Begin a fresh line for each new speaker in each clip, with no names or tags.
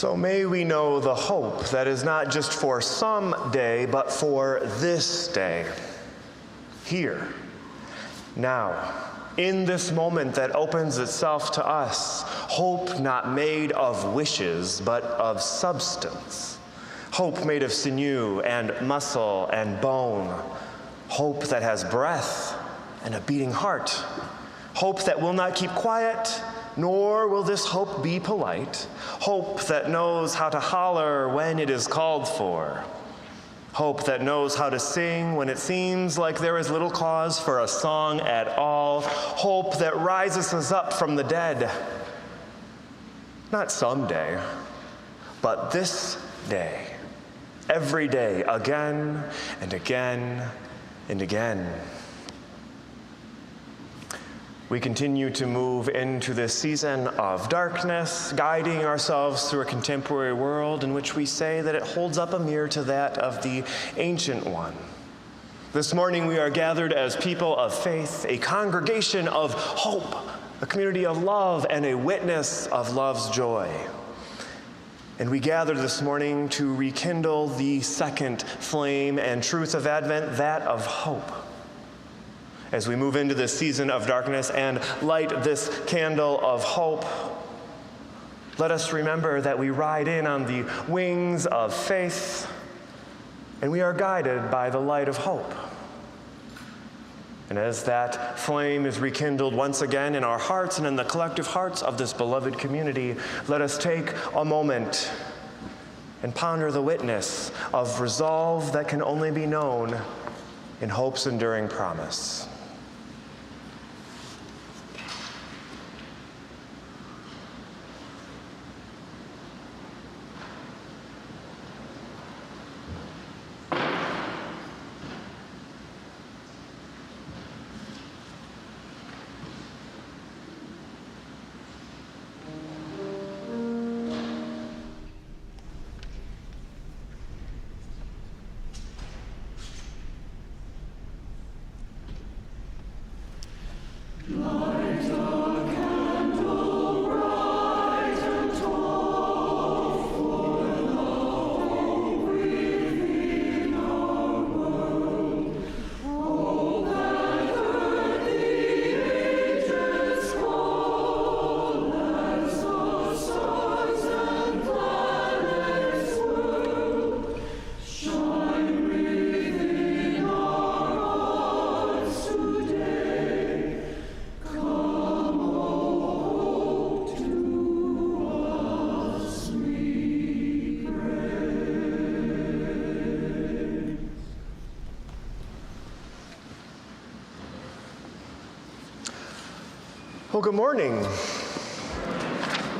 So may we know the hope that is not just for some day, but for this day. Here, now, in this moment that opens itself to us, hope not made of wishes, but of substance. Hope made of sinew and muscle and bone. Hope that has breath and a beating heart. Hope that will not keep quiet, nor will this hope be polite. Hope that knows how to holler when it is called for. Hope that knows how to sing when it seems like there is little cause for a song at all. Hope that rises us up from the dead. Not someday, but this day. Every day, again and again and again. We continue to move into this season of darkness, guiding ourselves through a contemporary world in which we say that it holds up a mirror to that of the ancient one. This morning we are gathered as people of faith, a congregation of hope, a community of love, and a witness of love's joy. And we gather this morning to rekindle the second flame and truth of Advent, that of hope. As we move into this season of darkness and light this candle of hope, let us remember that we ride in on the wings of faith, and we are guided by the light of hope. And as that flame is rekindled once again in our hearts and in the collective hearts of this beloved community, let us take a moment and ponder the witness of resolve that can only be known in hope's enduring promise. Well, good morning.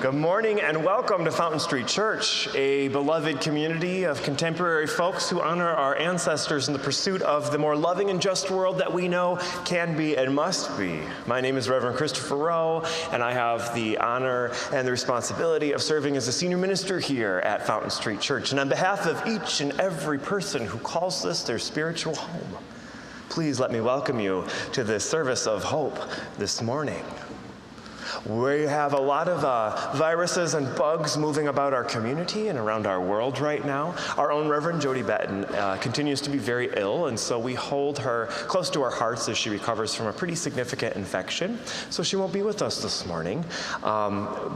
Good morning and welcome to Fountain Street Church, a beloved community of contemporary folks who honor our ancestors in the pursuit of the more loving and just world that we know can be and must be. My name is Reverend Christopher Rowe, and I have the honor and the responsibility of serving as a senior minister here at Fountain Street Church. And on behalf of each and every person who calls this their spiritual home, please let me welcome you to this service of hope this morning. We have a lot of viruses and bugs moving about our community and around our world right now. Our own Reverend Jody Batten continues to be very ill, and so we hold her close to our hearts as she recovers from a pretty significant infection. So she won't be with us this morning,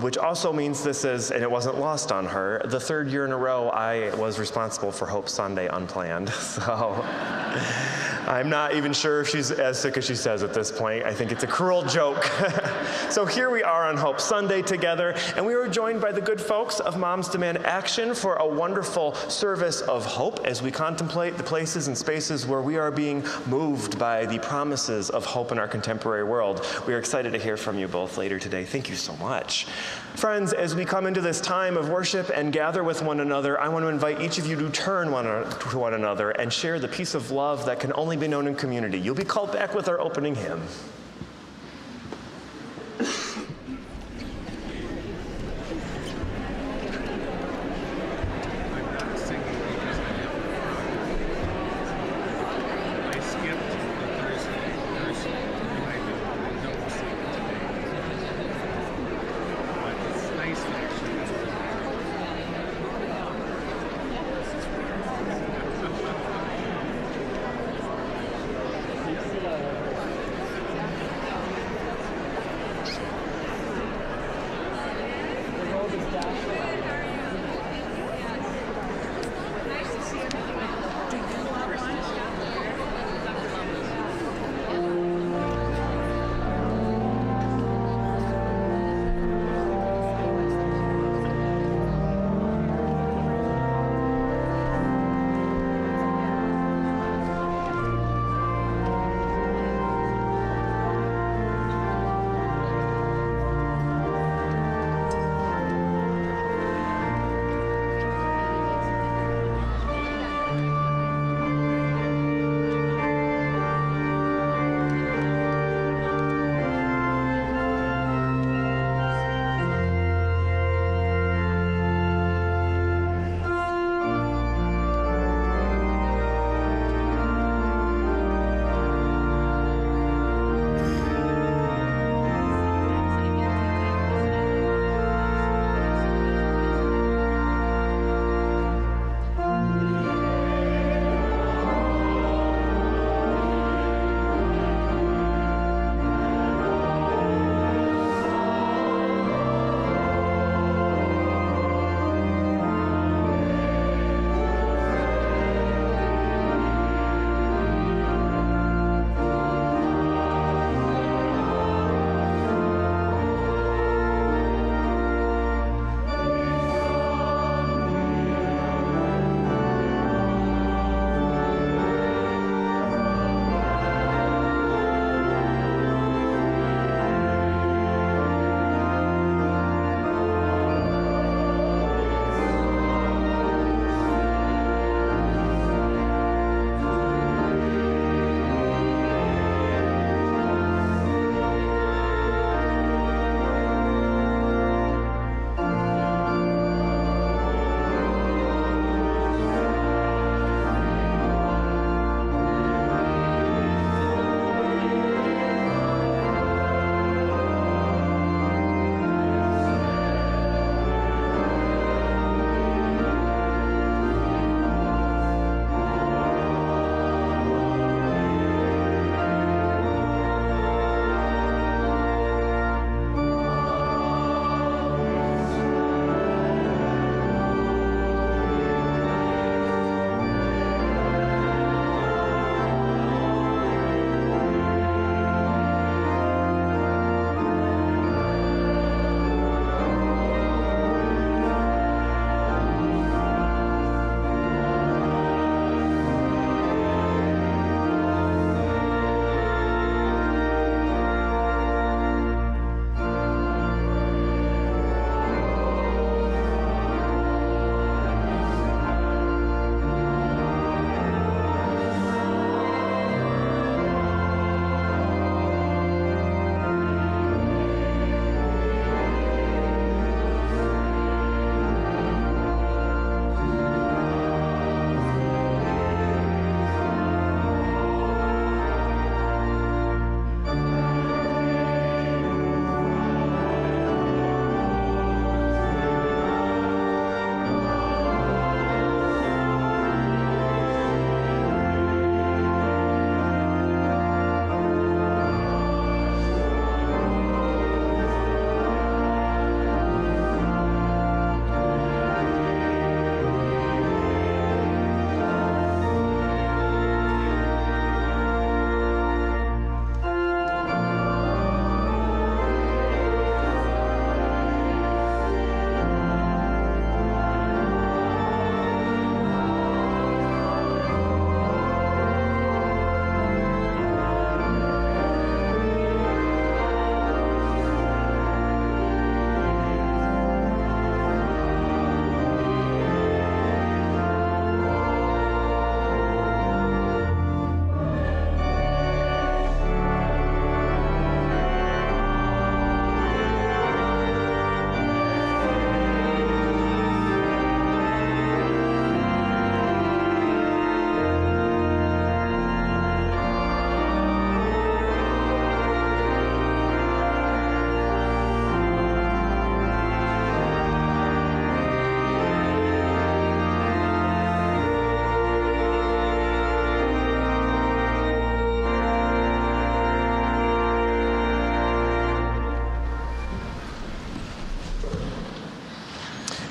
which also means this is, and it wasn't lost on her, the third year in a row I was responsible for Hope Sunday unplanned. So I'm not even sure if she's as sick as she says at this point. I think it's a cruel joke. So here we are on Hope Sunday together, and we are joined by the good folks of Moms Demand Action for a wonderful service of hope as we contemplate the places and spaces where we are being moved by the promises of hope in our contemporary world. We are excited to hear from you both later today. Thank you so much. Friends, as we come into this time of worship and gather with one another, I want to invite each of you to turn to one another and share the peace of love that can only be known in community. You'll be called back with our opening hymn.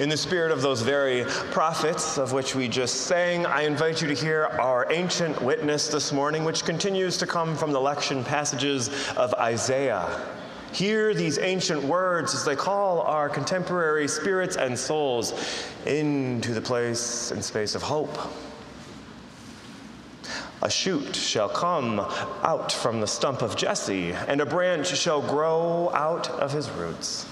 In the spirit of those very prophets of which we just sang, I invite you to hear our ancient witness this morning, which continues to come from the lection passages of Isaiah. Hear these ancient words as they call our contemporary spirits and souls into the place and space of hope. A shoot shall come out from the stump of Jesse, and a branch shall grow out of his roots.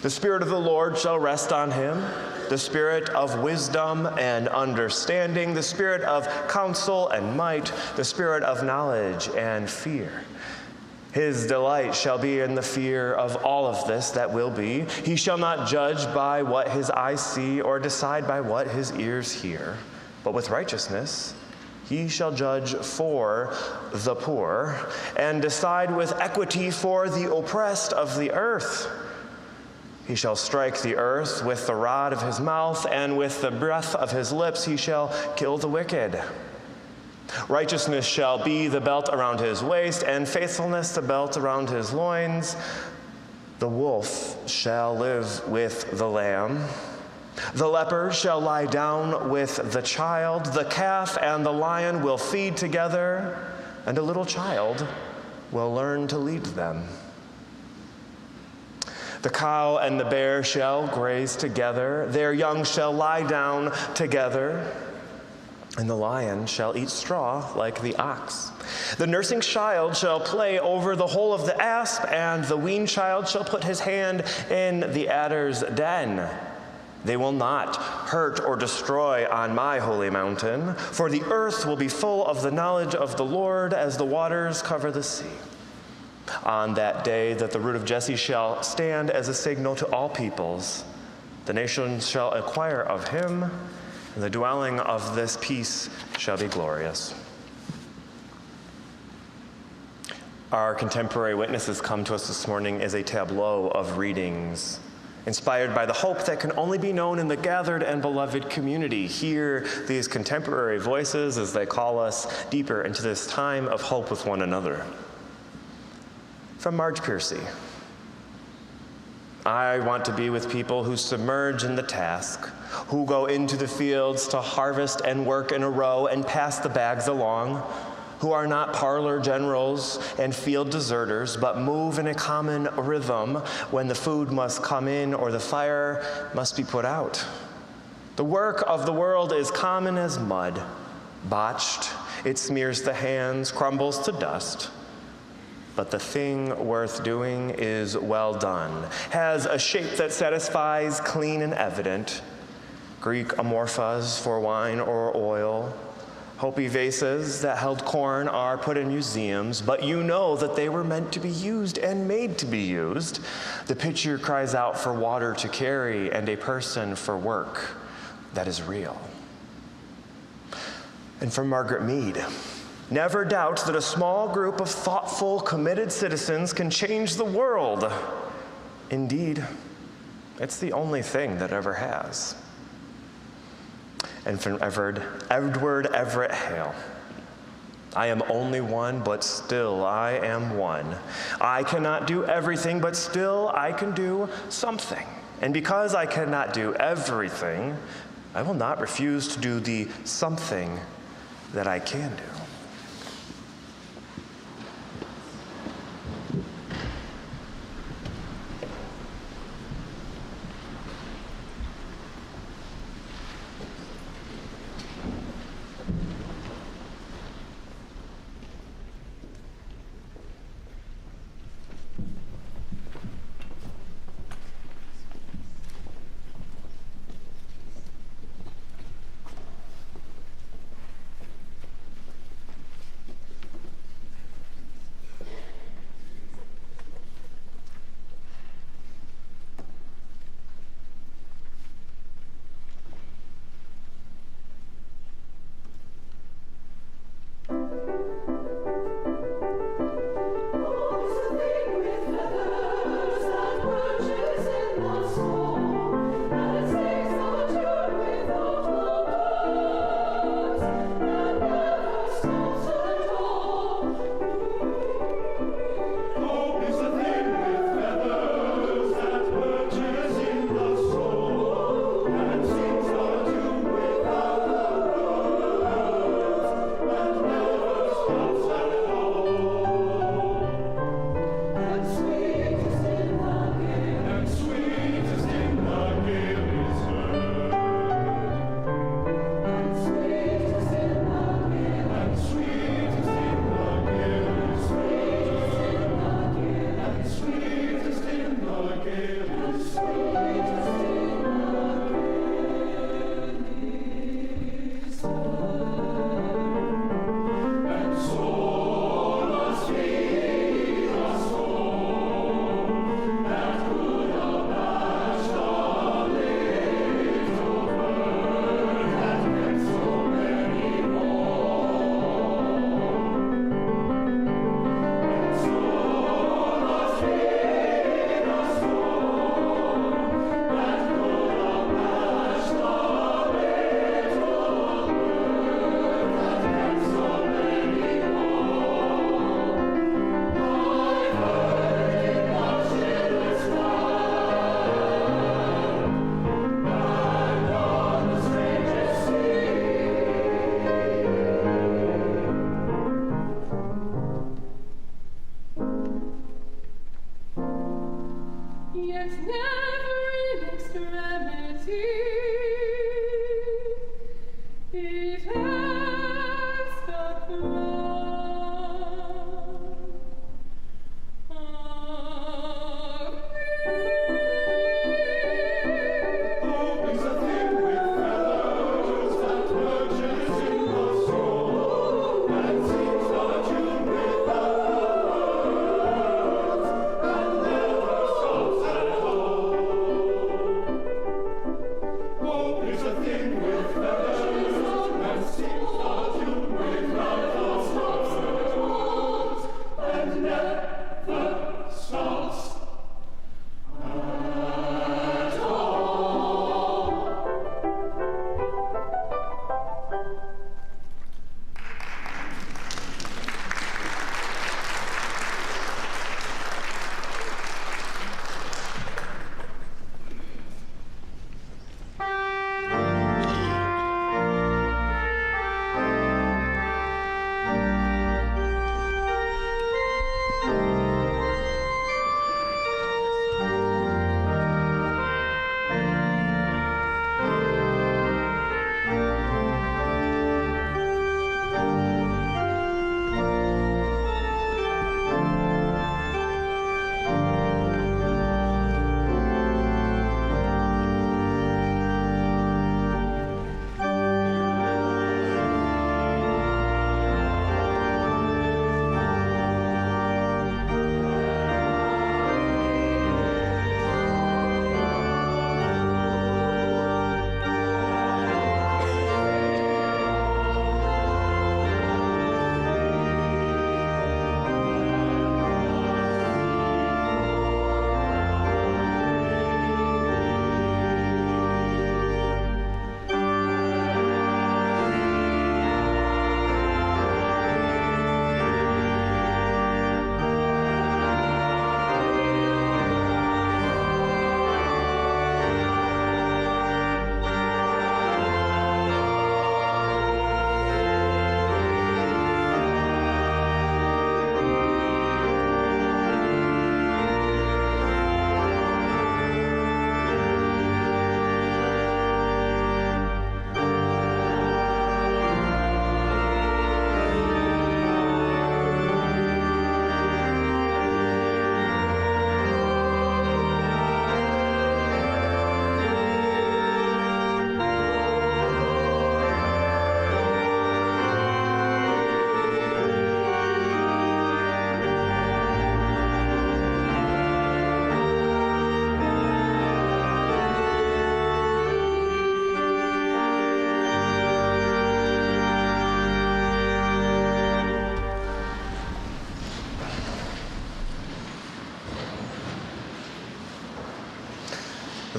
The Spirit of the Lord shall rest on him, the Spirit of wisdom and understanding, the Spirit of counsel and might, the Spirit of knowledge and fear. His delight shall be in the fear of all of this that will be. He shall not judge by what his eyes see or decide by what his ears hear, but with righteousness he shall judge for the poor and decide with equity for the oppressed of the earth. He shall strike the earth with the rod of his mouth, and with the breath of his lips he shall kill the wicked. Righteousness shall be the belt around his waist, and faithfulness the belt around his loins. The wolf shall live with the lamb. The leopard shall lie down with the child. The calf and the lion will feed together, and a little child will learn to lead them. The cow and the bear shall graze together, their young shall lie down together, and the lion shall eat straw like the ox. The nursing child shall play over the hole of the asp, and the weaned child shall put his hand in the adder's den. They will not hurt or destroy on my holy mountain, for the earth will be full of the knowledge of the Lord as the waters cover the sea. On that day that the root of Jesse shall stand as a signal to all peoples, the nations shall inquire of him, and the dwelling of this peace shall be glorious. Our contemporary witnesses come to us this morning as a tableau of readings, inspired by the hope that can only be known in the gathered and beloved community. Hear these contemporary voices as they call us deeper into this time of hope with one another. From Marge Piercy. I want to be with people who submerge in the task, who go into the fields to harvest and work in a row and pass the bags along, who are not parlor generals and field deserters, but move in a common rhythm when the food must come in or the fire must be put out. The work of the world is common as mud, botched, it smears the hands, crumbles to dust. But the thing worth doing is well done, has a shape that satisfies, clean and evident. Greek amorphas for wine or oil. Hopi vases that held corn are put in museums, but you know that they were meant to be used and made to be used. The pitcher cries out for water to carry and a person for work that is real. And from Margaret Mead. Never doubt that a small group of thoughtful, committed citizens can change the world. Indeed, it's the only thing that ever has. And from Edward Everett Hale. I am only one, but still I am one. I cannot do everything, but still I can do something. And because I cannot do everything, I will not refuse to do the something that I can do.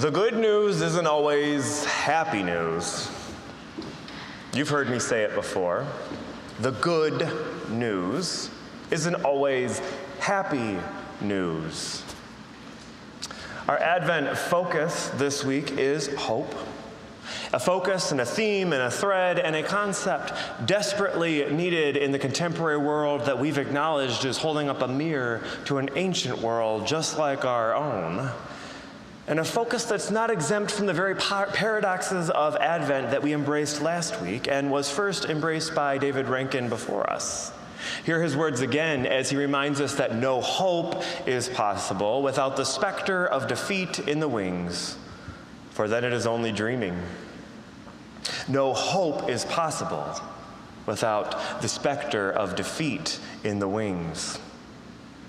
The good news isn't always happy news. You've heard me say it before. The good news isn't always happy news. Our Advent focus this week is hope. A focus and a theme and a thread and a concept desperately needed in the contemporary world that we've acknowledged is holding up a mirror to an ancient world just like our own. And a focus that's not exempt from the very paradoxes of Advent that we embraced last week and was first embraced by David Rankin before us. Hear his words again as he reminds us that no hope is possible without the specter of defeat in the wings, for then it is only dreaming. No hope is possible without the specter of defeat in the wings.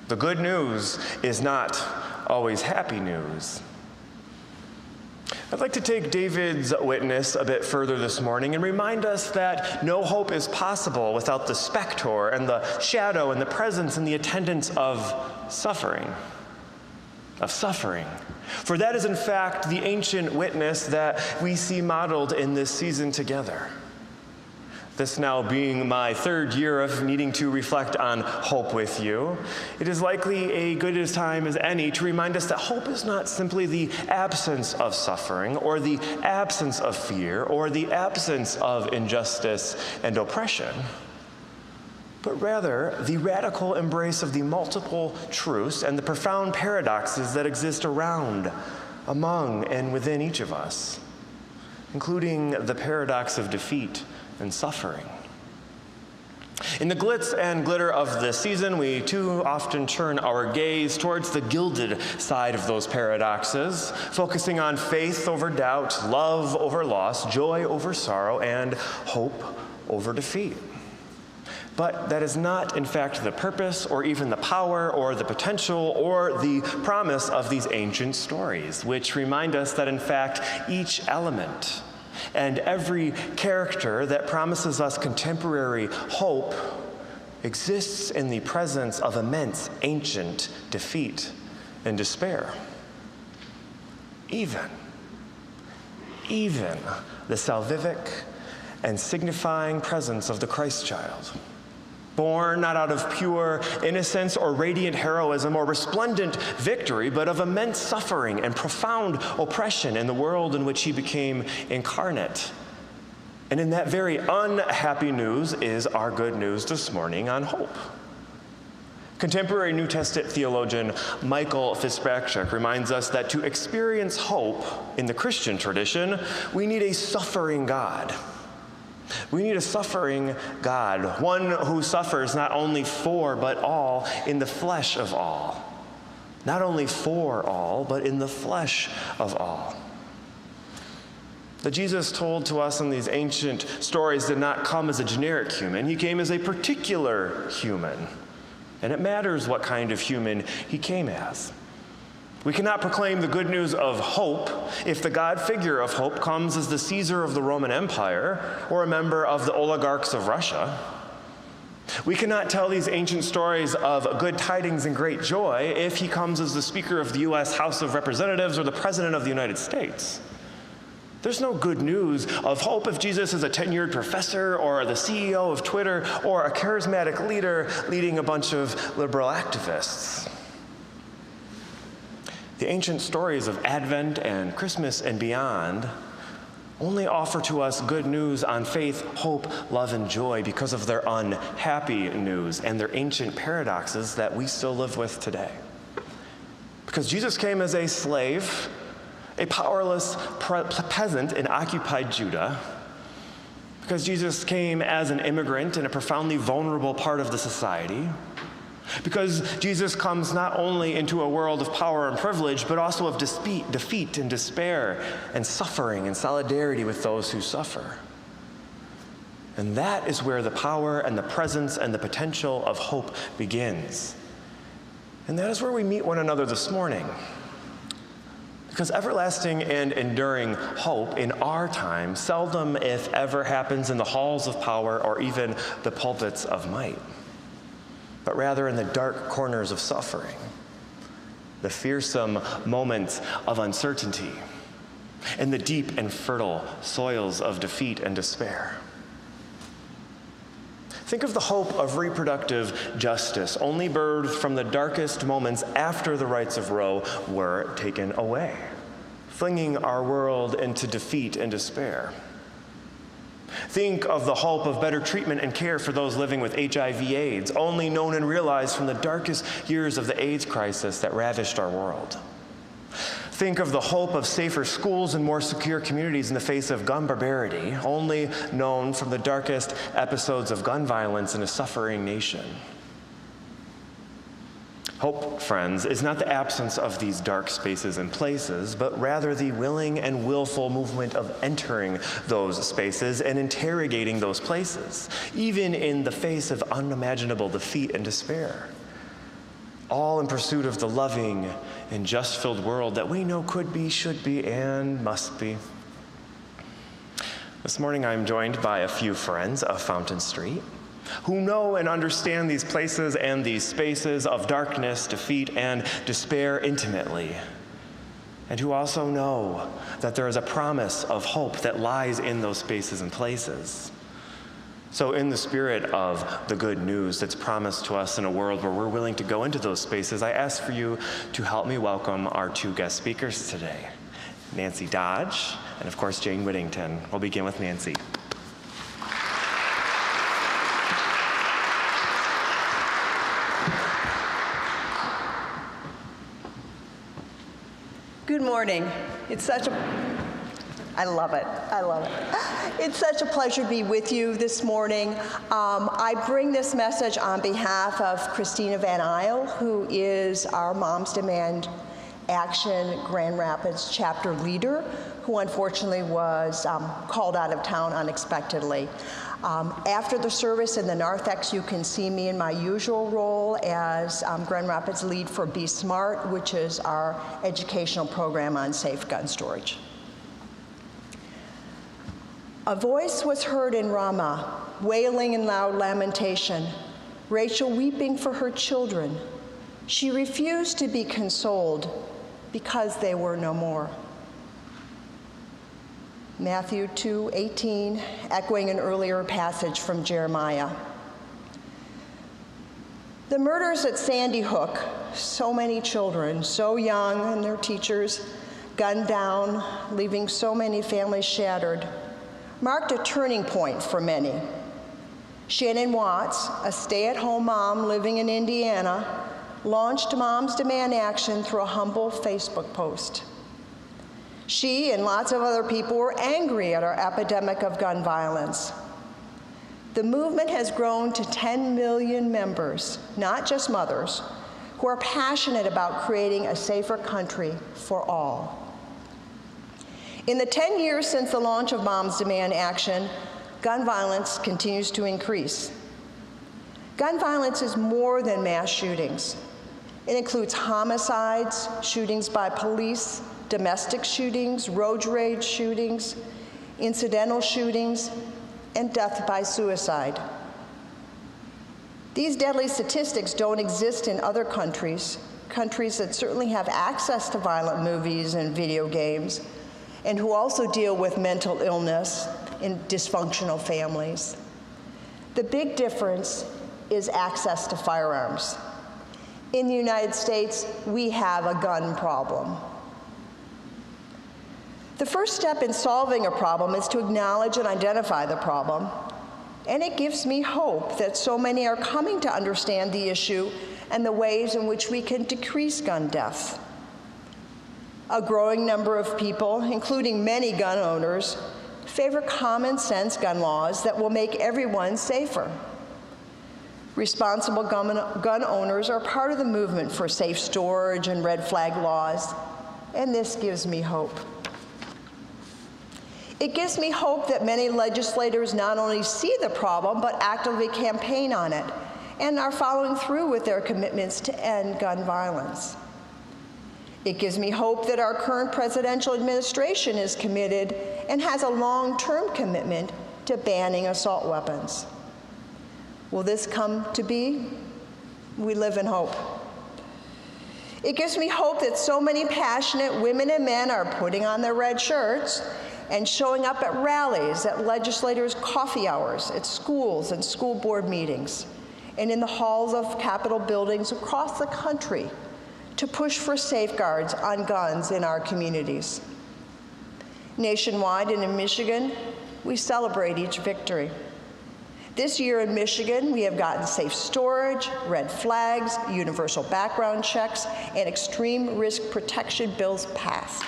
The good news is not always happy news. I'd like to take David's witness a bit further this morning and remind us that no hope is possible without the specter and the shadow and the presence and the attendance of suffering. For that is in fact the ancient witness that we see modeled in this season together. This now being my third year of needing to reflect on hope with you, it is likely a good time as any to remind us that hope is not simply the absence of suffering or the absence of fear or the absence of injustice and oppression, but rather the radical embrace of the multiple truths and the profound paradoxes that exist around, among, and within each of us, including the paradox of defeat and suffering. In the glitz and glitter of this season, we too often turn our gaze towards the gilded side of those paradoxes, focusing on faith over doubt, love over loss, joy over sorrow, and hope over defeat. But that is not, in fact, the purpose or even the power or the potential or the promise of these ancient stories, which remind us that, in fact, each element And every character that promises us contemporary hope exists in the presence of immense ancient defeat and despair. Even the salvific and signifying presence of the Christ child, born not out of pure innocence or radiant heroism or resplendent victory, but of immense suffering and profound oppression in the world in which he became incarnate. And in that very unhappy news is our good news this morning on hope. Contemporary New Testament theologian Michael Fitzpatrick reminds us that to experience hope in the Christian tradition, we need a suffering God. We need a suffering God, one who suffers not only for, but all in the flesh of all. Not only for all, but in the flesh of all. That Jesus told to us in these ancient stories did not come as a generic human. He came as a particular human. And it matters what kind of human he came as. We cannot proclaim the good news of hope if the God figure of hope comes as the Caesar of the Roman Empire or a member of the oligarchs of Russia. We cannot tell these ancient stories of good tidings and great joy if he comes as the Speaker of the U.S. House of Representatives or the President of the United States. There's no good news of hope if Jesus is a tenured professor or the CEO of Twitter or a charismatic leader leading a bunch of liberal activists. The ancient stories of Advent and Christmas and beyond only offer to us good news on faith, hope, love, and joy because of their unhappy news and their ancient paradoxes that we still live with today. Because Jesus came as a slave, a powerless peasant in occupied Judah, because Jesus came as an immigrant in a profoundly vulnerable part of the society, because Jesus comes not only into a world of power and privilege, but also of defeat and despair and suffering and solidarity with those who suffer. And that is where the power and the presence and the potential of hope begins. And that is where we meet one another this morning. Because everlasting and enduring hope in our time seldom, if ever, happens in the halls of power or even the pulpits of might, but rather in the dark corners of suffering, the fearsome moments of uncertainty, and the deep and fertile soils of defeat and despair. Think of the hope of reproductive justice, only birthed from the darkest moments after the rights of Roe were taken away, flinging our world into defeat and despair. Think of the hope of better treatment and care for those living with HIV/AIDS, only known and realized from the darkest years of the AIDS crisis that ravished our world. Think of the hope of safer schools and more secure communities in the face of gun barbarity, only known from the darkest episodes of gun violence in a suffering nation. Hope, friends, is not the absence of these dark spaces and places, but rather the willing and willful movement of entering those spaces and interrogating those places, even in the face of unimaginable defeat and despair. All in pursuit of the loving and just-filled world that we know could be, should be, and must be. This morning I'm joined by a few friends of Fountain Street who know and understand these places and these spaces of darkness, defeat, and despair intimately, and who also know that there is a promise of hope that lies in those spaces and places. So in the spirit of the good news that's promised to us in a world where we're willing to go into those spaces, I ask for you to help me welcome our two guest speakers today, Nancy Dodge and, of course, Jane Whittington. We'll begin with Nancy.
Good morning. I love it. It's such a pleasure to be with you this morning. I bring this message on behalf of Christina Van Isle, who is our Moms Demand Action Grand Rapids chapter leader, who unfortunately was called out of town unexpectedly. After the service in the narthex, you can see me in my usual role as Grand Rapids lead for Be Smart, which is our educational program on safe gun storage. A voice was heard in Ramah, wailing in loud lamentation, Rachel weeping for her children. She refused to be consoled because they were no more. Matthew 2:18, echoing an earlier passage from Jeremiah. The murders at Sandy Hook, so many children, so young, and their teachers gunned down, leaving so many families shattered, marked a turning point for many. Shannon Watts, a stay-at-home mom living in Indiana, launched Moms Demand Action through a humble Facebook post. She and lots of other people were angry at our epidemic of gun violence. The movement has grown to 10 million members, not just mothers, who are passionate about creating a safer country for all. In the 10 years since the launch of Moms Demand Action, gun violence continues to increase. Gun violence is more than mass shootings. It includes homicides, shootings by police, domestic shootings, road rage shootings, incidental shootings, and death by suicide. These deadly statistics don't exist in other countries that certainly have access to violent movies and video games, and who also deal with mental illness in dysfunctional families. The big difference is access to firearms. In the United States, we have a gun problem. The first step in solving a problem is to acknowledge and identify the problem, and it gives me hope that so many are coming to understand the issue and the ways in which we can decrease gun death. A growing number of people, including many gun owners, favor common sense gun laws that will make everyone safer. Responsible gun owners are part of the movement for safe storage and red flag laws, and this gives me hope. It gives me hope that many legislators not only see the problem, but actively campaign on it and are following through with their commitments to end gun violence. It gives me hope that our current presidential administration is committed and has a long-term commitment to banning assault weapons. Will this come to be? We live in hope. It gives me hope that so many passionate women and men are putting on their red shirts and showing up at rallies, at legislators' coffee hours, at schools and school board meetings, and in the halls of Capitol buildings across the country to push for safeguards on guns in our communities. Nationwide and in Michigan, we celebrate each victory. This year in Michigan, we have gotten safe storage, red flags, universal background checks, and extreme risk protection bills passed.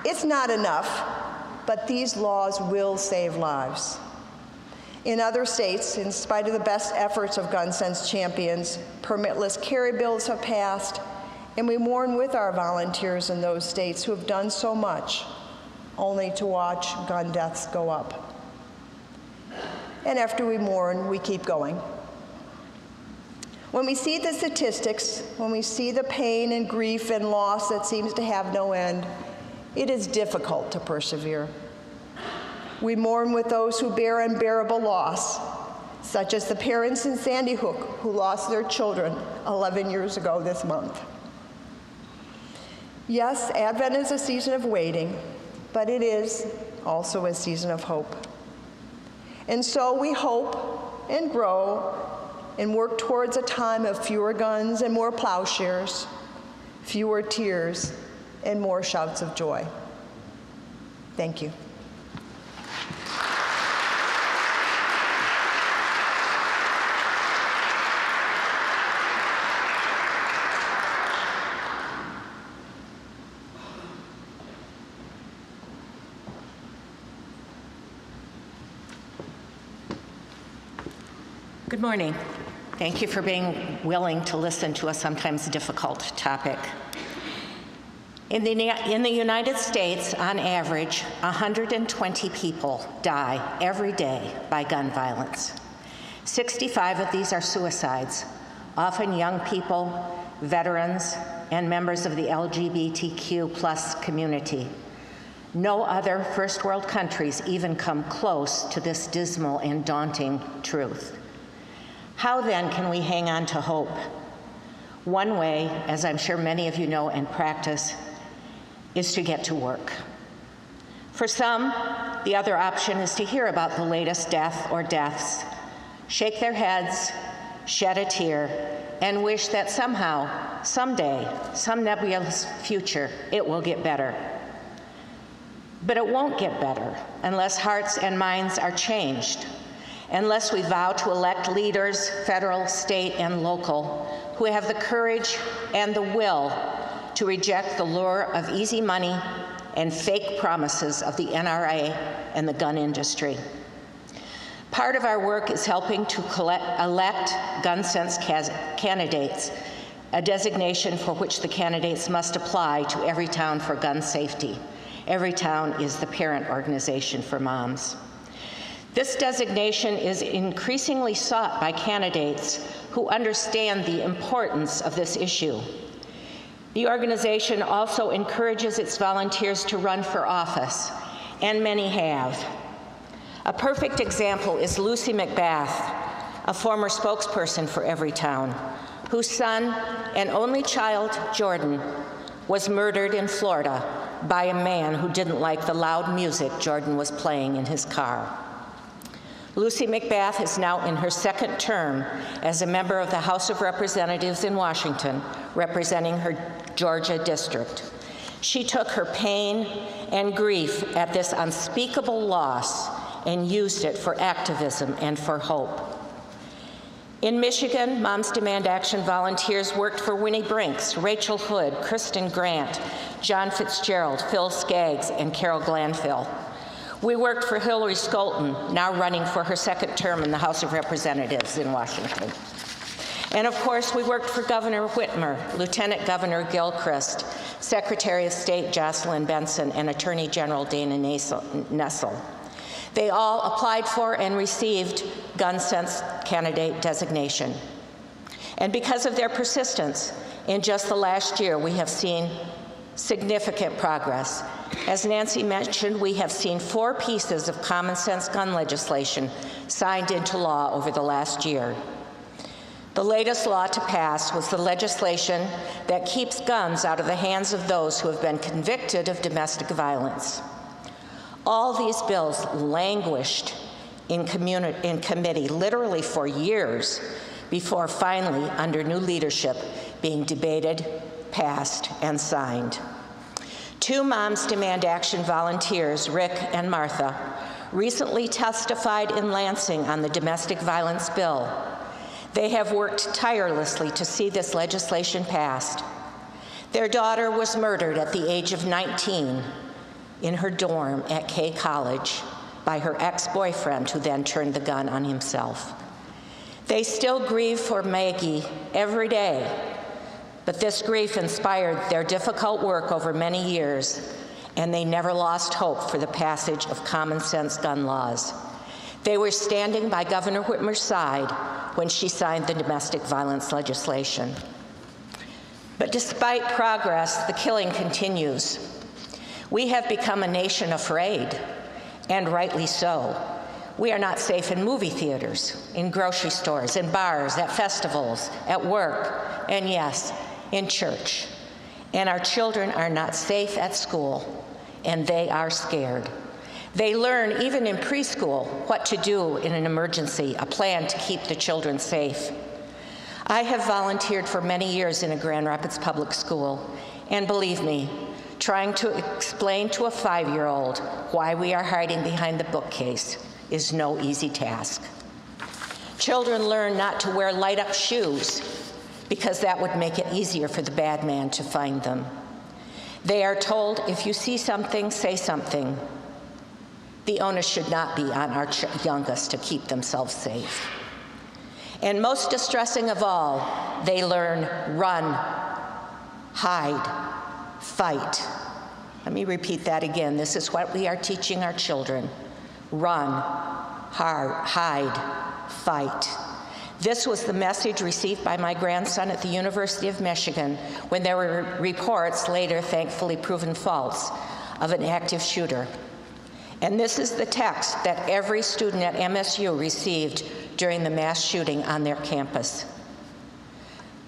It's not enough, but these laws will save lives. In other states, in spite of the best efforts of gun sense champions, permitless carry bills have passed, and we mourn with our volunteers in those states who have done so much, only to watch gun deaths go up. And after we mourn, we keep going. When we see the statistics, when we see the pain and grief and loss that seems to have no end, it is difficult to persevere. We mourn with those who bear unbearable loss, such as the parents in Sandy Hook who lost their children 11 years ago this month. Yes, Advent is a season of waiting, but it is also a season of hope. And so we hope and grow and work towards a time of fewer guns and more plowshares, fewer tears, and more shouts of joy. Thank you.
Good morning. Thank you for being willing to listen to a sometimes difficult topic. In the United States, on average, 120 people die every day by gun violence. 65 of these are suicides, often young people, veterans, and members of the LGBTQ+ community. No other first world countries even come close to this dismal and daunting truth. How then can we hang on to hope? One way, as I'm sure many of you know and practice, is to get to work. For some, the other option is to hear about the latest death or deaths, shake their heads, shed a tear, and wish that somehow, someday, some nebulous future, it will get better. But it won't get better unless hearts and minds are changed, unless we vow to elect leaders, federal, state, and local, who have the courage and the will to reject the lure of easy money and fake promises of the NRA and the gun industry. Part of our work is helping to elect gun sense candidates, a designation for which the candidates must apply to Everytown for gun safety. Everytown is the parent organization for moms. This designation is increasingly sought by candidates who understand the importance of this issue. The organization also encourages its volunteers to run for office, and many have. A perfect example is Lucy McBath, a former spokesperson for Everytown, whose son and only child, Jordan, was murdered in Florida by a man who didn't like the loud music Jordan was playing in his car. Lucy McBath is now in her second term as a member of the House of Representatives in Washington, representing her Georgia district. She took her pain and grief at this unspeakable loss and used it for activism and for hope. In Michigan, Moms Demand Action volunteers worked for Winnie Brinks, Rachel Hood, Kristen Grant, John Fitzgerald, Phil Skaggs, and Carol Glanville. We worked for Hillary Skolton, now running for her second term in the House of Representatives in Washington. And of course, we worked for Governor Whitmer, Lieutenant Governor Gilchrist, Secretary of State Jocelyn Benson, and Attorney General Dana Nessel. They all applied for and received gun sense candidate designation. And because of their persistence, in just the last year, we have seen significant progress. As Nancy mentioned, we have seen 4 pieces of common sense gun legislation signed into law over the last year. The latest law to pass was the legislation that keeps guns out of the hands of those who have been convicted of domestic violence. All these bills languished in committee literally for years before finally, under new leadership, being debated, passed, and signed. 2 Moms Demand Action volunteers, Rick and Martha, recently testified in Lansing on the domestic violence bill. They have worked tirelessly to see this legislation passed. Their daughter was murdered at the age of 19 in her dorm at K College by her ex-boyfriend, who then turned the gun on himself. They still grieve for Maggie every day, but this grief inspired their difficult work over many years, and they never lost hope for the passage of common sense gun laws. They were standing by Governor Whitmer's side when she signed the domestic violence legislation. But despite progress, the killing continues. We have become a nation afraid, and rightly so. We are not safe in movie theaters, in grocery stores, in bars, at festivals, at work, and yes, in church. And our children are not safe at school, and they are scared. They learn, even in preschool, what to do in an emergency, a plan to keep the children safe. I have volunteered for many years in a Grand Rapids public school, and believe me, trying to explain to a 5-year-old why we are hiding behind the bookcase is no easy task. Children learn not to wear light-up shoes because that would make it easier for the bad man to find them. They are told, if you see something, say something. The onus should not be on our youngest to keep themselves safe. And most distressing of all, they learn run, hide, fight. Let me repeat that again. This is what we are teaching our children. Run, hide, fight. This was the message received by my grandson at the University of Michigan when there were reports, later thankfully proven false, of an active shooter. And this is the text that every student at MSU received during the mass shooting on their campus.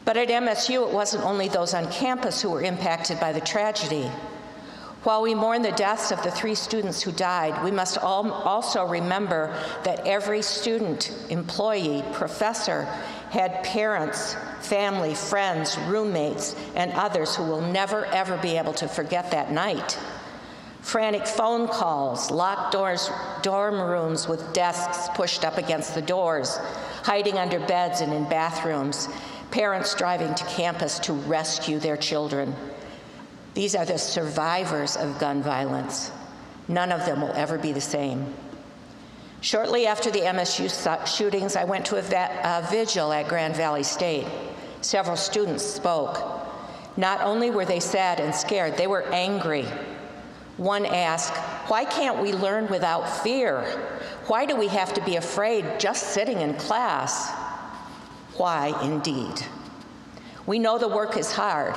But at MSU, it wasn't only those on campus who were impacted by the tragedy. While we mourn the deaths of the 3 students who died, we must also remember that every student, employee, professor had parents, family, friends, roommates, and others who will never, ever be able to forget that night. Frantic phone calls, locked dorm rooms with desks pushed up against the doors, hiding under beds and in bathrooms, parents driving to campus to rescue their children. These are the survivors of gun violence. None of them will ever be the same. Shortly after the MSU shootings, I went to a vigil at Grand Valley State. Several students spoke. Not only were they sad and scared, they were angry. One asked, "Why can't we learn without fear? Why do we have to be afraid just sitting in class?" Why, indeed. We know the work is hard,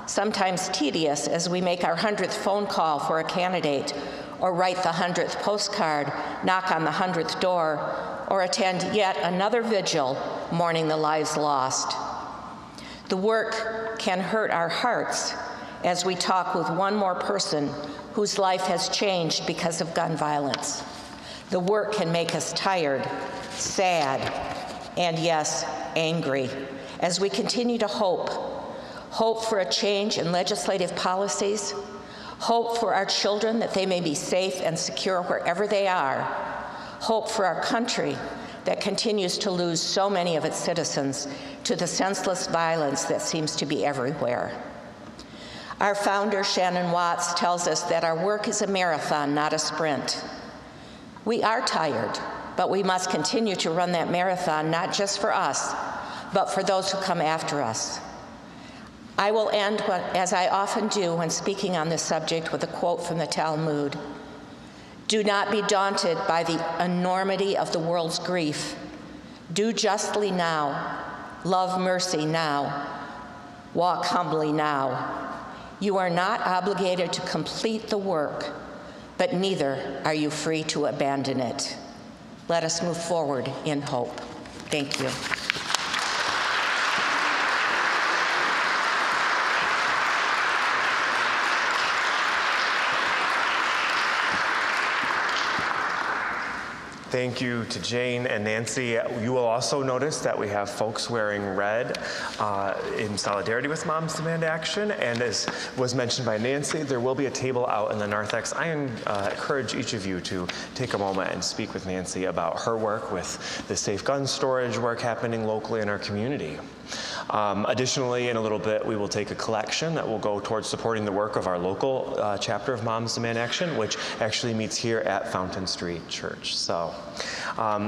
sometimes tedious, as we make our 100th phone call for a candidate, or write the 100th postcard, knock on the 100th door, or attend yet another vigil mourning the lives lost. The work can hurt our hearts as we talk with one more person whose life has changed because of gun violence. The work can make us tired, sad, and yes, angry, as we continue to hope for a change in legislative policies, hope for our children that they may be safe and secure wherever they are, hope for our country that continues to lose so many of its citizens to the senseless violence that seems to be everywhere. Our founder, Shannon Watts, tells us that our work is a marathon, not a sprint. We are tired, but we must continue to run that marathon, not just for us, but for those who come after us. I will end, as I often do when speaking on this subject, with a quote from the Talmud. "Do not be daunted by the enormity of the world's grief. Do justly now, love mercy now, walk humbly now. You are not obligated to complete the work, but neither are you free to abandon it." Let us move forward in hope. Thank you.
Thank you to Jane and Nancy. You will also notice that we have folks wearing red in solidarity with Moms Demand Action. And as was mentioned by Nancy, there will be a table out in the narthex. I encourage each of you to take a moment and speak with Nancy about her work with the safe gun storage work happening locally in our community. Additionally, in a little bit, we will take a collection that will go towards supporting the work of our local chapter of Moms Demand Action, which actually meets here at Fountain Street Church. So,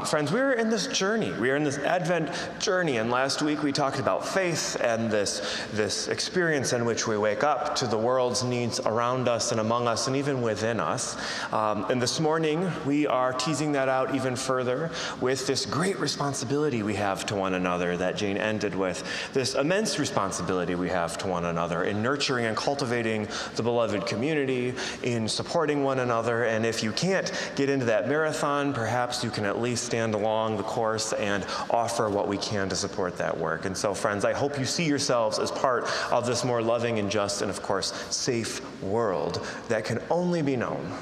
friends, we're in this journey. We are in this Advent journey, and last week we talked about faith and this experience in which we wake up to the world's needs around us and among us and even within us. And this morning, we are teasing that out even further with this great responsibility we have to one another that Jane ended with. This immense responsibility we have to one another in nurturing and cultivating the beloved community, in supporting one another, and if you can't get into that marathon, perhaps you can at least stand along the course and offer what we can to support that work. And so, friends, I hope you see yourselves as part of this more loving and just and, of course, safe world that can only be known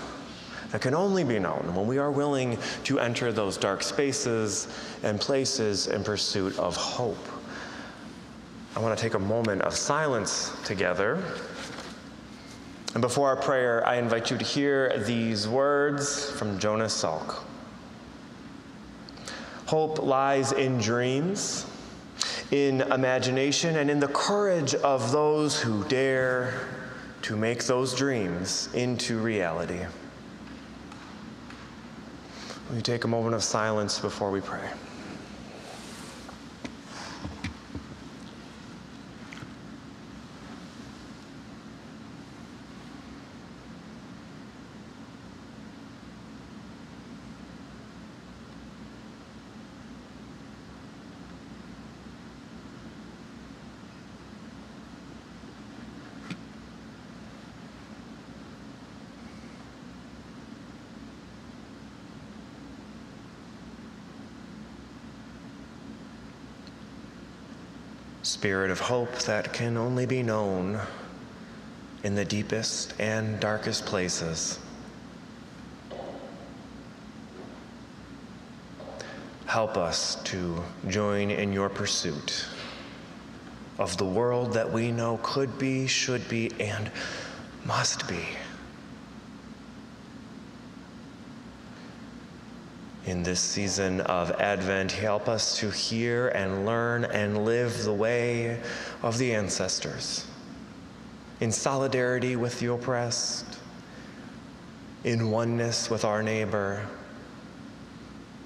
when we are willing to enter those dark spaces and places in pursuit of hope. I want to take a moment of silence together. And before our prayer, I invite you to hear these words from Jonas Salk. Hope lies in dreams, in imagination, and in the courage of those who dare to make those dreams into reality. Will you take a moment of silence before we pray? Spirit of hope that can only be known in the deepest and darkest places. Help us to join in your pursuit of the world that we know could be, should be, and must be. In this season of Advent, help us to hear and learn and live the way of the ancestors, in solidarity with the oppressed, in oneness with our neighbor,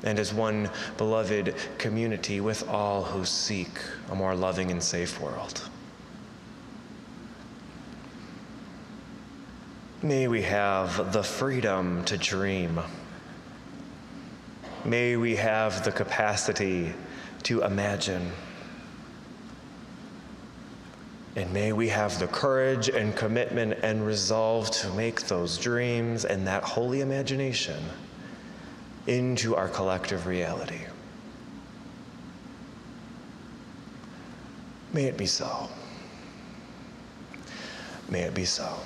and as one beloved community with all who seek a more loving and safe world. May we have the freedom to dream. May we have the capacity to imagine. And may we have the courage and commitment and resolve to make those dreams and that holy imagination into our collective reality. May it be so. May it be so.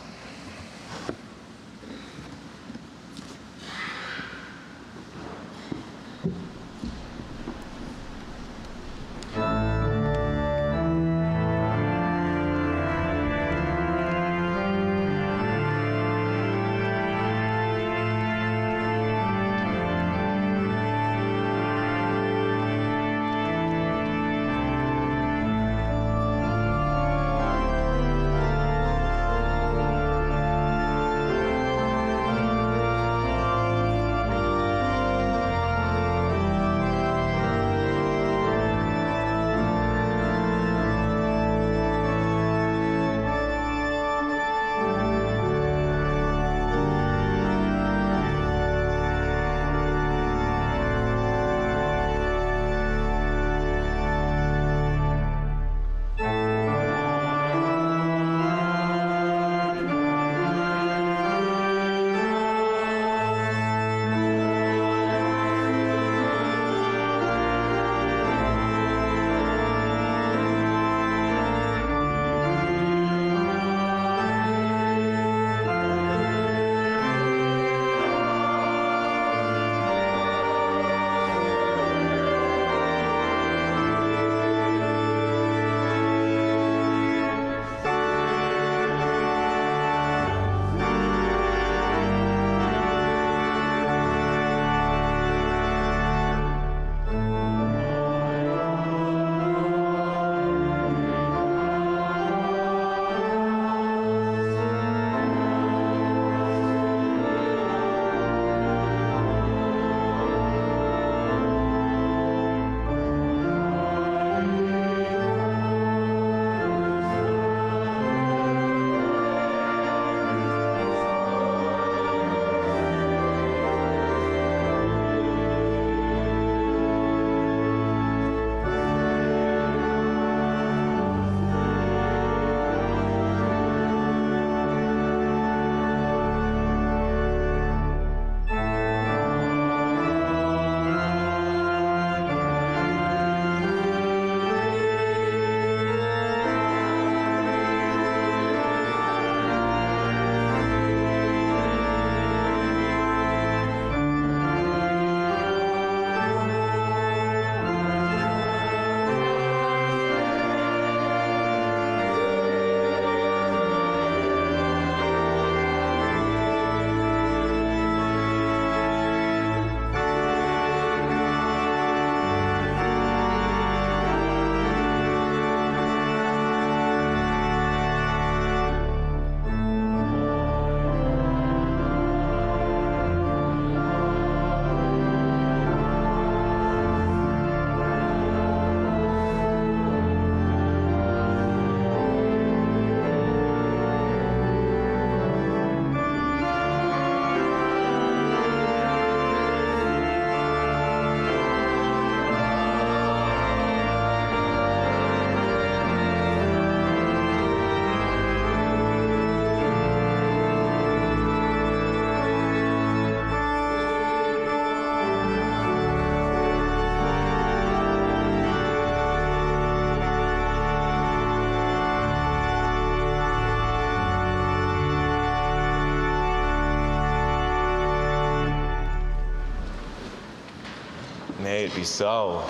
May it be so.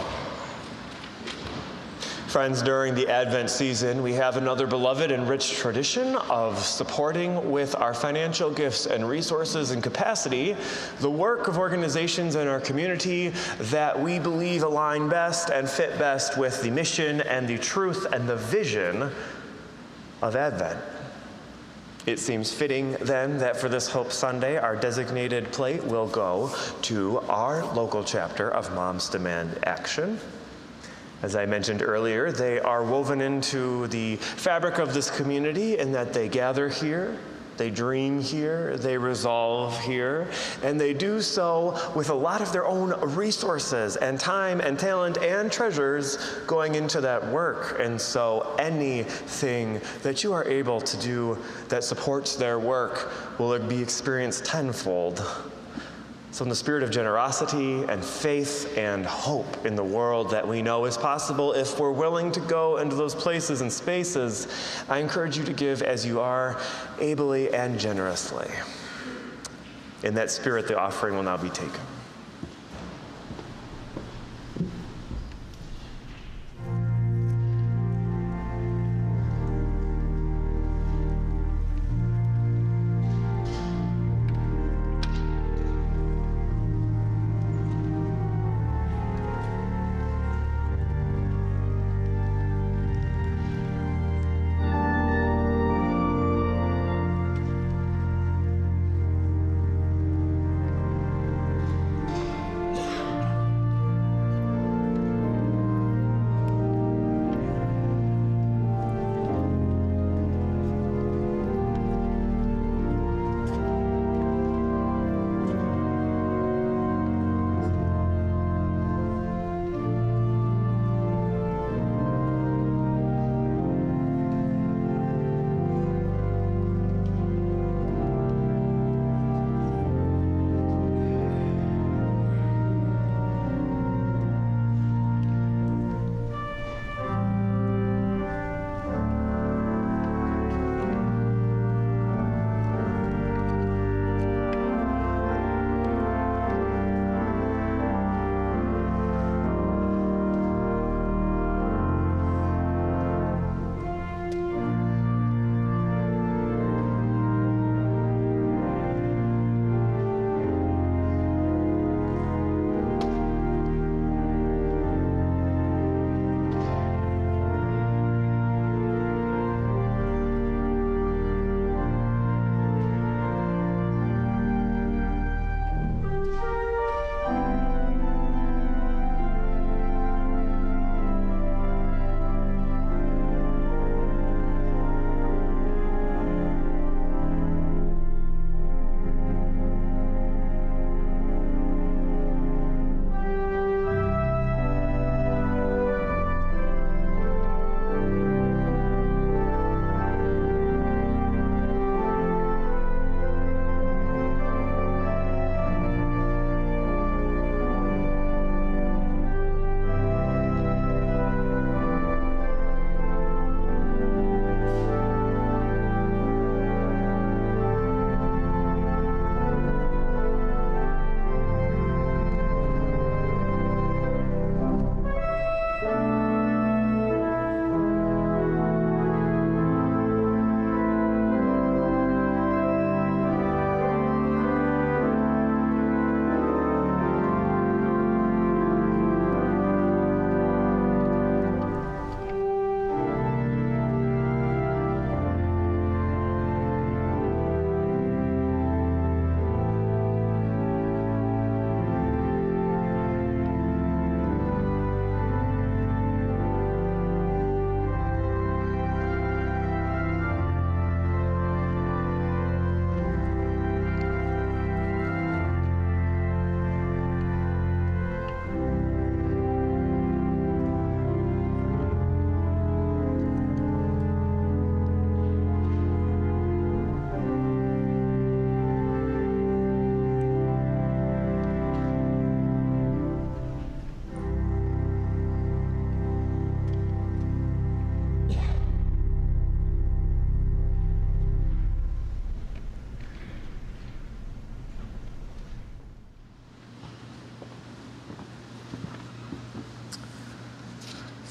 Friends, during the Advent season, we have another beloved and rich tradition of supporting with our financial gifts and resources and capacity the work of organizations in our community that we believe align best and fit best with the mission and the truth and the vision of Advent. It seems fitting then that for this Hope Sunday, our designated plate will go to our local chapter of Moms Demand Action. As I mentioned earlier, they are woven into the fabric of this community in that they gather here, they dream here, they resolve here, and they do so with a lot of their own resources and time and talent and treasures going into that work. And so anything that you are able to do that supports their work will be experienced tenfold. So in the spirit of generosity and faith and hope in the world that we know is possible if we're willing to go into those places and spaces, I encourage you to give as you are, ably and generously. In that spirit, the offering will now be taken.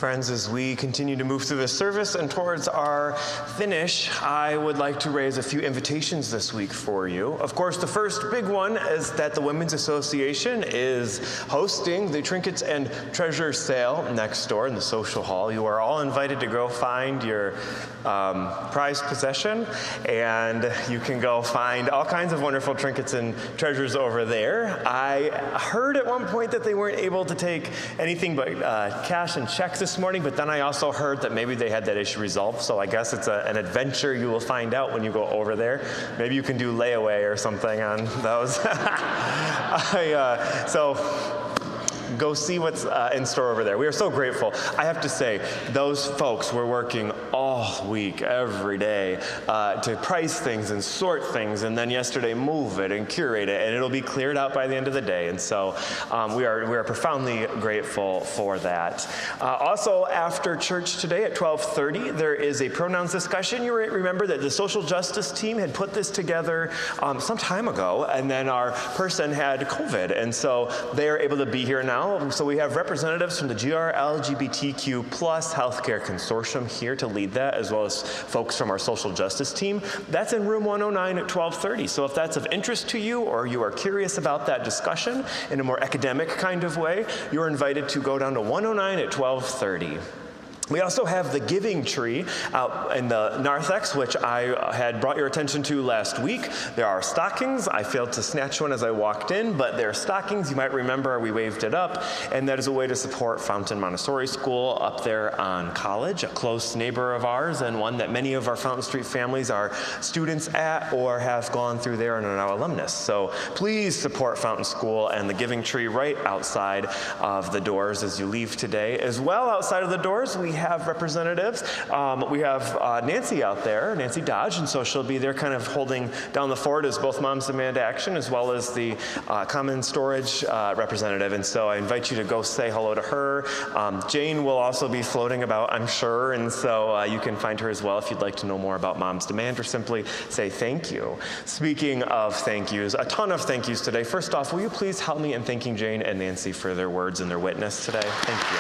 Friends, as we continue to move through this service and towards our finish, I would like to raise a few invitations this week for you. Of course, the first big one is that the Women's Association is hosting the Trinkets and Treasures sale next door in the social hall. You are all invited to go find your prized possession, and you can go find all kinds of wonderful trinkets and treasures over there. I heard at one point that they weren't able to take anything but cash and checks this morning, but then I also heard that maybe they had that issue resolved, so I guess it's an adventure you will find out when you go over there. Maybe you can do layaway or something on those. So go see what's in store over there. We are so grateful. I have to say, those folks were working all week, every day, to price things and sort things, and then yesterday move it and curate it, and it'll be cleared out by the end of the day. And so we are profoundly grateful for that. Also, after church today at 12:30, there is a pronouns discussion. You remember that the social justice team had put this together some time ago, and then our person had COVID, and so they are able to be here now. So we have representatives from the LGBTQ+ Healthcare Consortium here to lead that, as well as folks from our social justice team. That's in room 109 at 12:30. So if that's of interest to you, or you are curious about that discussion in a more academic kind of way, you're invited to go down to 109 at 12:30. We also have the giving tree out in the narthex, which I had brought your attention to last week. There are stockings. I failed to snatch one as I walked in, but there are stockings. You might remember we waved it up, and that is a way to support Fountain Montessori School up there on College, a close neighbor of ours, and one that many of our Fountain Street families are students at or have gone through there and are now alumnus. So please support Fountain School and the giving tree right outside of the doors as you leave today. As well, outside of the doors, we have representatives. We have Nancy out there, Nancy Dodge, and so she'll be there kind of holding down the fort as both Moms Demand Action as well as the Common Storage representative. And so I invite you to go say hello to her. Jane will also be floating about, I'm sure, and so you can find her as well if you'd like to know more about Moms Demand or simply say thank you. Speaking of thank yous, a ton of thank yous today. First off, will you please help me in thanking Jane and Nancy for their words and their witness today? Thank you.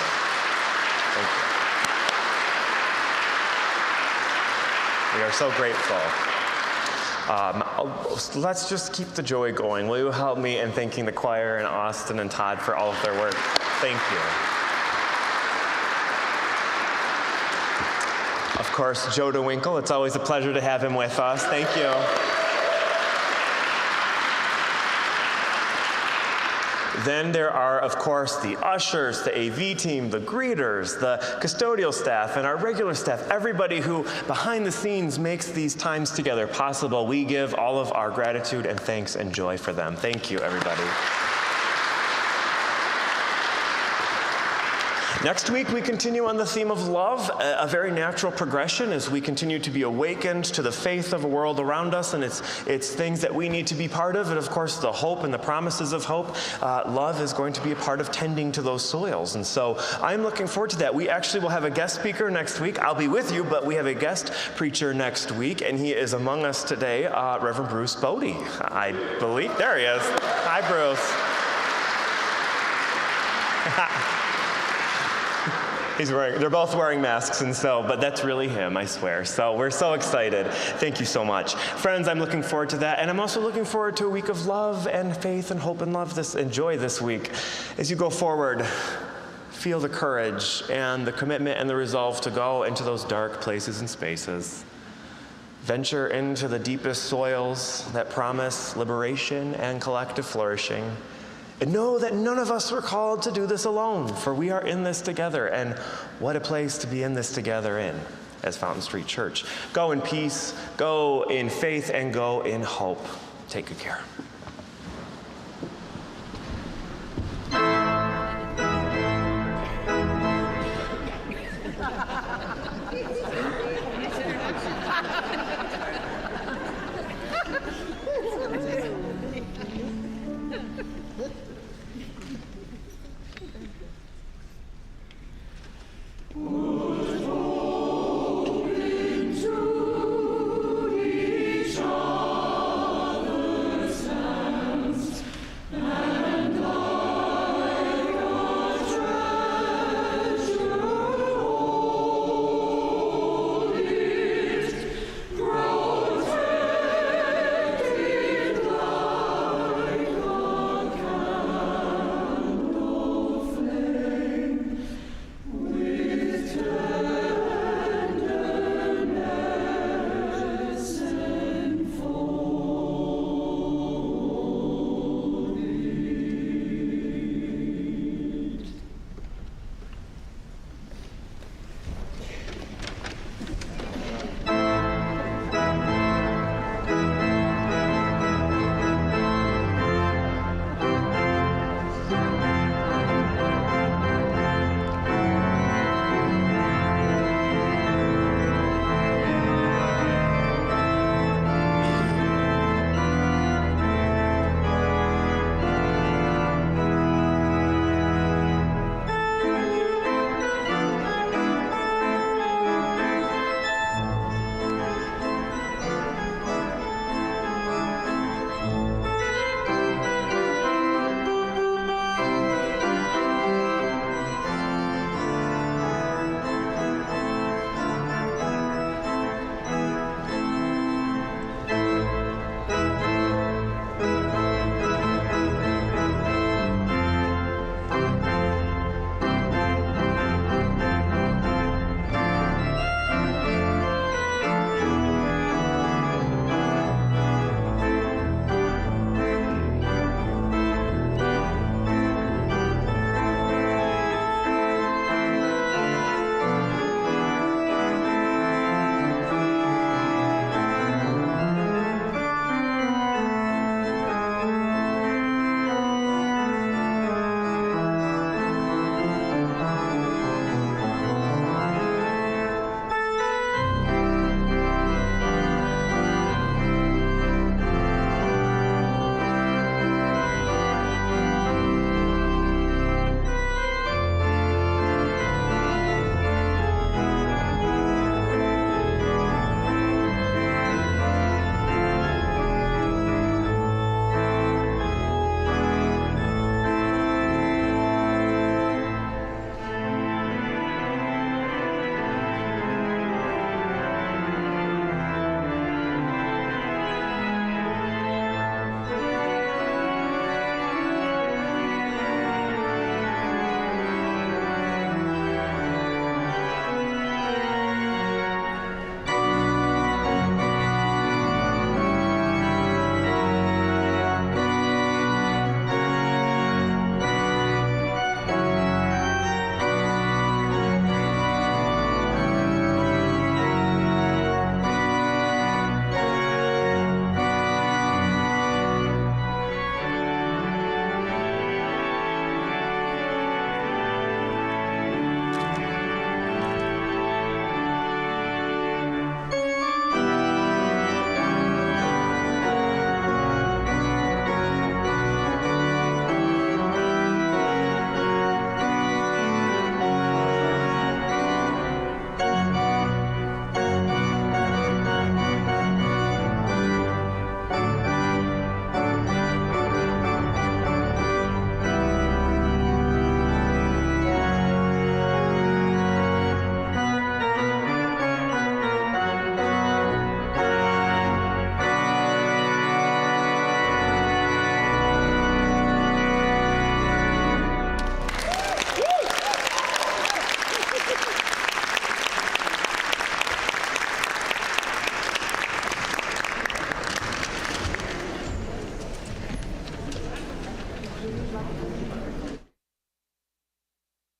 Thank you. We are so grateful. Let's just keep the joy going. Will you help me in thanking the choir and Austin and Todd for all of their work? Thank you. Of course, Joe DeWinkle. It's always a pleasure to have him with us. Thank you. Then there are, of course, the ushers, the AV team, the greeters, the custodial staff, and our regular staff, everybody who behind the scenes makes these times together possible. We give all of our gratitude and thanks and joy for them. Thank you, everybody. Next week, we continue on the theme of love, a very natural progression as we continue to be awakened to the faith of a world around us and its things that we need to be part of, and of course, the hope and the promises of hope. Love is going to be a part of tending to those soils, and so I'm looking forward to that. We actually will have a guest speaker next week. I'll be with you, but we have a guest preacher next week, and he is among us today, Reverend Bruce Bodie, I believe. There he is. Hi, Bruce. They're both wearing masks, and so, but that's really him, I swear. So we're so excited. Thank you so much. Friends, I'm looking forward to that, and I'm also looking forward to a week of love and faith and hope and love and joy this week. As you go forward, feel the courage and the commitment and the resolve to go into those dark places and spaces. Venture into the deepest soils that promise liberation and collective flourishing. And know that none of us were called to do this alone, for we are in this together, and what a place to be in this together in as Fountain Street Church. Go in peace, go in faith, and go in hope. Take good care.